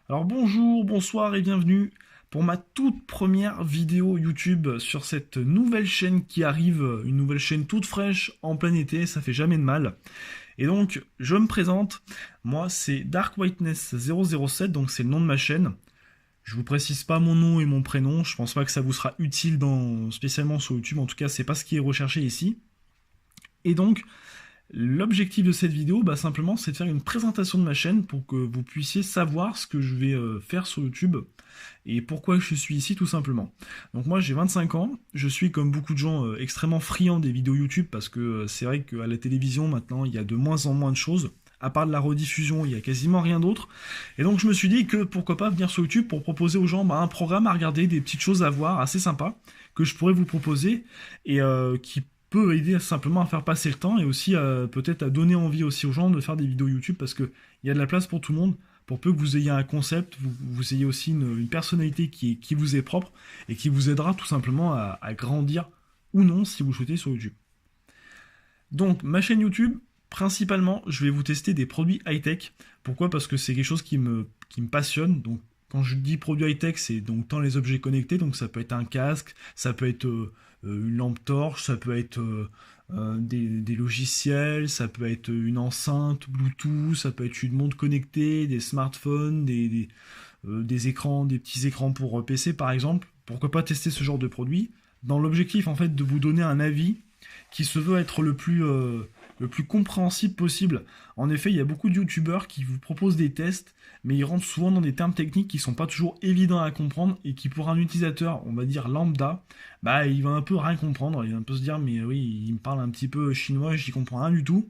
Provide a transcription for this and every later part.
Alors bonjour, bonsoir et bienvenue pour ma toute première vidéo YouTube sur cette nouvelle chaîne qui arrive, une nouvelle chaîne toute fraîche en plein été, ça fait jamais de mal. Et donc je me présente, moi c'est Dark Whiteness 007, donc c'est le nom de ma chaîne. Je vous précise pas mon nom et mon prénom, je pense pas que ça vous sera utile spécialement sur YouTube, en tout cas c'est pas ce qui est recherché ici. Et donc l'objectif de cette vidéo, simplement, c'est de faire une présentation de ma chaîne pour que vous puissiez savoir ce que je vais faire sur YouTube et pourquoi je suis ici tout simplement. Donc moi j'ai 25 ans, je suis comme beaucoup de gens extrêmement friand des vidéos YouTube parce que c'est vrai qu'à la télévision maintenant il y a de moins en moins de choses. À part de la rediffusion, il y a quasiment rien d'autre. Et donc je me suis dit que pourquoi pas venir sur YouTube pour proposer aux gens un programme à regarder, des petites choses à voir assez sympas que je pourrais vous proposer et qui peut aider simplement à faire passer le temps et aussi peut-être à donner envie aussi aux gens de faire des vidéos YouTube parce que il y a de la place pour tout le monde. Pour peu que vous ayez un concept, vous ayez aussi une personnalité qui vous est propre et qui vous aidera tout simplement à grandir ou non si vous souhaitez sur YouTube. Donc ma chaîne YouTube, principalement, je vais vous tester des produits high-tech. Pourquoi? Parce que c'est quelque chose qui me passionne. Donc quand je dis produits high-tech, c'est donc tant les objets connectés, donc ça peut être un casque, ça peut être une lampe torche, ça peut être des logiciels, ça peut être une enceinte Bluetooth, ça peut être une montre connectée, des smartphones, des écrans, des petits écrans pour PC par exemple. Pourquoi pas tester ce genre de produit dans l'objectif en fait de vous donner un avis qui se veut être le plus compréhensible possible. En effet, il y a beaucoup de youtubeurs qui vous proposent des tests, mais ils rentrent souvent dans des termes techniques qui sont pas toujours évidents à comprendre et qui pour un utilisateur, on va dire lambda, il va un peu rien comprendre, il va un peu se dire mais oui, il me parle un petit peu chinois, j'y comprends rien du tout.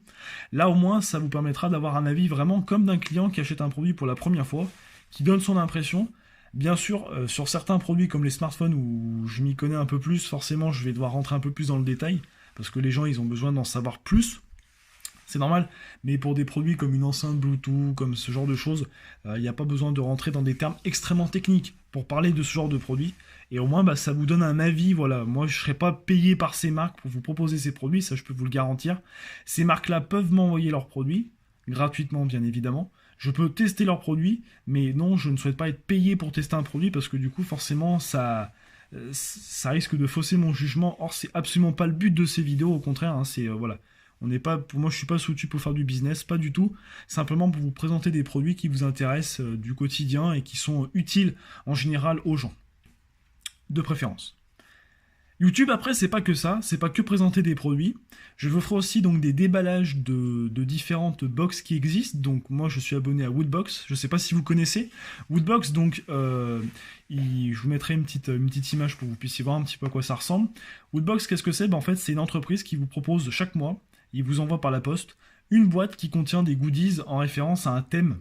Là au moins, ça vous permettra d'avoir un avis vraiment comme d'un client qui achète un produit pour la première fois, qui donne son impression. Bien sûr, sur certains produits comme les smartphones où je m'y connais un peu plus, forcément je vais devoir rentrer un peu plus dans le détail, parce que les gens ils ont besoin d'en savoir plus, c'est normal, mais pour des produits comme une enceinte Bluetooth, comme ce genre de choses, il n'y a pas besoin de rentrer dans des termes extrêmement techniques pour parler de ce genre de produit, et au moins ça vous donne un avis, voilà, moi je ne serai pas payé par ces marques pour vous proposer ces produits, ça je peux vous le garantir, ces marques-là peuvent m'envoyer leurs produits, gratuitement bien évidemment, je peux tester leurs produits, mais non, je ne souhaite pas être payé pour tester un produit, parce que du coup forcément ça risque de fausser mon jugement. Or, c'est absolument pas le but de ces vidéos. Au contraire, hein, c'est voilà, on n'est pas, pour moi, je suis pas sous pour faire du business, pas du tout. Simplement pour vous présenter des produits qui vous intéressent du quotidien et qui sont utiles en général aux gens, de préférence. YouTube, après, c'est pas que ça, c'est pas que présenter des produits. Je vous ferai aussi donc des déballages de différentes box qui existent. Donc moi, je suis abonné à Woodbox. Je sais pas si vous connaissez Woodbox. Donc, je vous mettrai une petite image pour que vous puissiez voir un petit peu à quoi ça ressemble. Woodbox, qu'est-ce que c'est? En fait, c'est une entreprise qui vous propose chaque mois, il vous envoie par la poste une boîte qui contient des goodies en référence à un thème.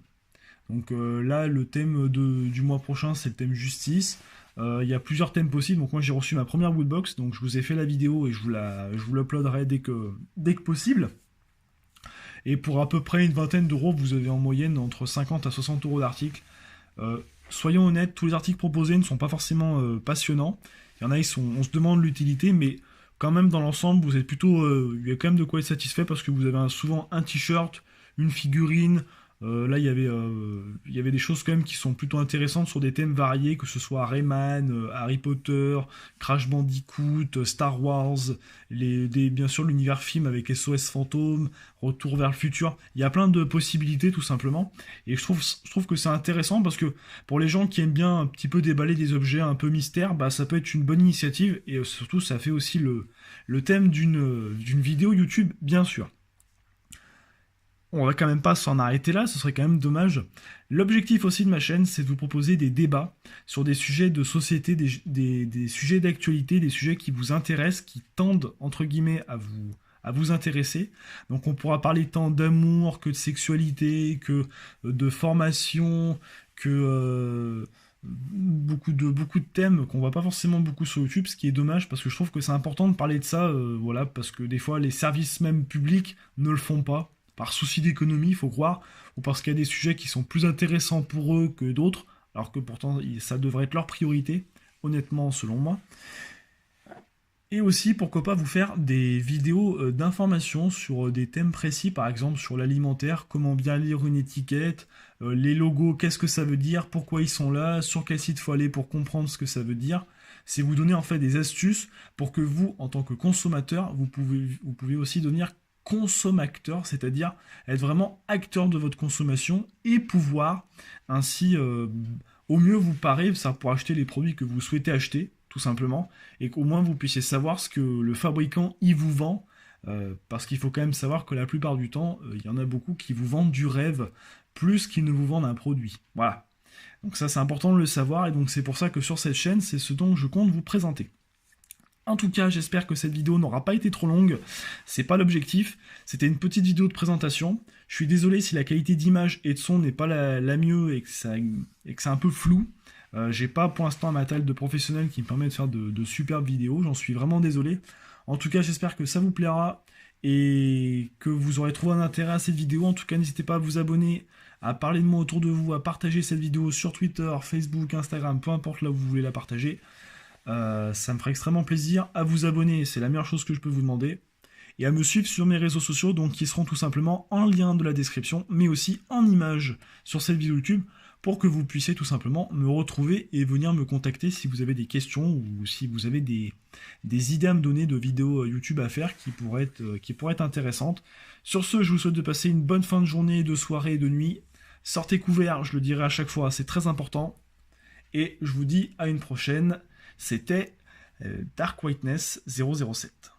Donc là, le thème du mois prochain, c'est le thème justice. Il y a plusieurs thèmes possibles. Donc moi, j'ai reçu ma première Woodbox. Donc je vous ai fait la vidéo et je vous l'uploaderai dès que possible. Et pour à peu près une vingtaine d'euros, vous avez en moyenne entre 50 à 60 euros d'articles. Soyons honnêtes, tous les articles proposés ne sont pas forcément passionnants. Il y en a, on se demande l'utilité, mais quand même dans l'ensemble, vous êtes plutôt, il y a quand même de quoi être satisfait parce que vous avez souvent un t-shirt, une figurine. Là, il y avait des choses quand même qui sont plutôt intéressantes sur des thèmes variés, que ce soit Rayman, Harry Potter, Crash Bandicoot, Star Wars, bien sûr l'univers film avec SOS Fantôme, Retour vers le futur. Il y a plein de possibilités tout simplement. Et je trouve que c'est intéressant parce que pour les gens qui aiment bien un petit peu déballer des objets un peu mystères, ça peut être une bonne initiative et surtout ça fait aussi le thème d'une vidéo YouTube, bien sûr. On va quand même pas s'en arrêter là, ce serait quand même dommage. L'objectif aussi de ma chaîne, c'est de vous proposer des débats sur des sujets de société, des sujets d'actualité, des sujets qui vous intéressent, qui tendent, entre guillemets, à vous intéresser. Donc on pourra parler tant d'amour que de sexualité, que de formation, que beaucoup de thèmes qu'on voit pas forcément beaucoup sur YouTube, ce qui est dommage parce que je trouve que c'est important de parler de ça, voilà, parce que des fois les services même publics ne le font pas, par souci d'économie, il faut croire, ou parce qu'il y a des sujets qui sont plus intéressants pour eux que d'autres, alors que pourtant ça devrait être leur priorité, honnêtement selon moi. Et aussi, pourquoi pas vous faire des vidéos d'information sur des thèmes précis, par exemple sur l'alimentaire, comment bien lire une étiquette, les logos, qu'est-ce que ça veut dire, pourquoi ils sont là, sur quel site faut aller pour comprendre ce que ça veut dire. C'est vous donner en fait des astuces pour que vous, en tant que consommateur, vous pouvez aussi devenir consommateur, c'est-à-dire être vraiment acteur de votre consommation et pouvoir ainsi au mieux vous parer, ça pour acheter les produits que vous souhaitez acheter, tout simplement, et qu'au moins vous puissiez savoir ce que le fabricant y vous vend, parce qu'il faut quand même savoir que la plupart du temps, il y en a beaucoup qui vous vendent du rêve, plus qu'ils ne vous vendent un produit. Voilà. Donc ça c'est important de le savoir, et donc c'est pour ça que sur cette chaîne, c'est ce dont je compte vous présenter. En tout cas, j'espère que cette vidéo n'aura pas été trop longue, c'est pas l'objectif, c'était une petite vidéo de présentation. Je suis désolé si la qualité d'image et de son n'est pas la mieux et que c'est un peu flou. J'ai pas pour l'instant un matériel de professionnel qui me permet de faire de superbes vidéos, j'en suis vraiment désolé. En tout cas, j'espère que ça vous plaira et que vous aurez trouvé un intérêt à cette vidéo. En tout cas, n'hésitez pas à vous abonner, à parler de moi autour de vous, à partager cette vidéo sur Twitter, Facebook, Instagram, peu importe là où vous voulez la partager. Ça me ferait extrêmement plaisir. À vous abonner, c'est la meilleure chose que je peux vous demander. Et à me suivre sur mes réseaux sociaux, donc qui seront tout simplement en lien de la description, mais aussi en image sur cette vidéo YouTube, pour que vous puissiez tout simplement me retrouver et venir me contacter si vous avez des questions ou si vous avez des idées à me donner de vidéos YouTube à faire qui pourraient être intéressantes. Sur ce, je vous souhaite de passer une bonne fin de journée, de soirée et de nuit. Sortez couverts, je le dirai à chaque fois, c'est très important. Et je vous dis à une prochaine. C'était Dark Whiteness 007.